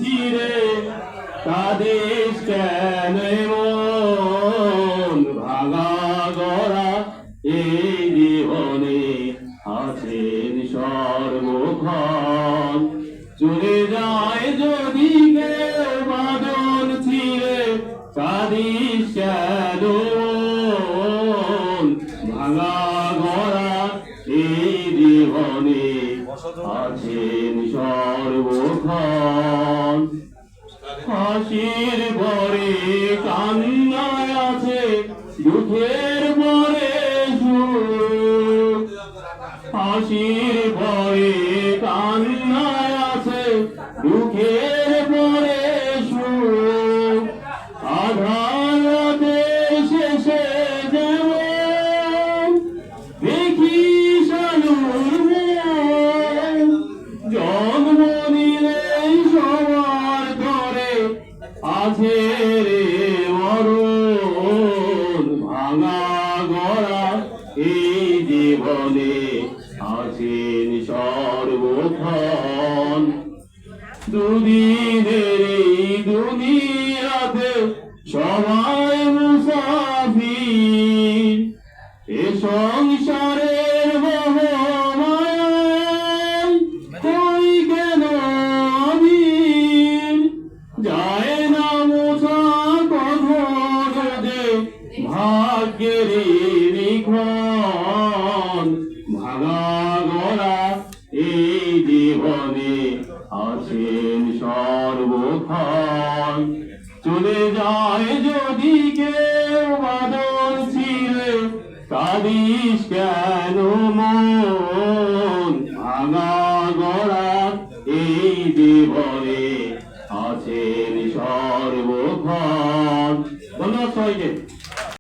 ছিঁড়ে কাঁদিস কেন মন ভাঙা গড়া এই জীবনে আছেন সর্বক্ষণ চলে যায় যদি কেউ বাদল ছিঁড়ে কাঁদিস কেন ভাঙা গড়া এই জীবনে আছেন সর্বক্ষণ হাসির পরে কান্নায় আছে দুঃখের পরে সুখ হাসির পরে কান্নায় আছে দুঃখের পরে সুখ আধারের শেষে যেমন দেখি সালুর জন্ম নিলে সবার ধরে আছে রে মরণ ভাঙা গড়া এই জীবনে আছেন সর্বক্ষণ দুদিনের এই দুনিয়াতে সবাই মুসাফির এ সংসারের মোহমায়ায় কই কেন আমির যায় না মোছা কথরে ভাগ্যের লিখন ভাঙা গড়া এই জীবনে আছেন সর্বক্ষণ চলে যায় যদি কেউ বাদল ছিঁড়ে কাঁদিস কেন মন ভাঙা গড়া এই জীবনে আছেন সর্বক্ষণ ধন্যবাদ সবাইকে।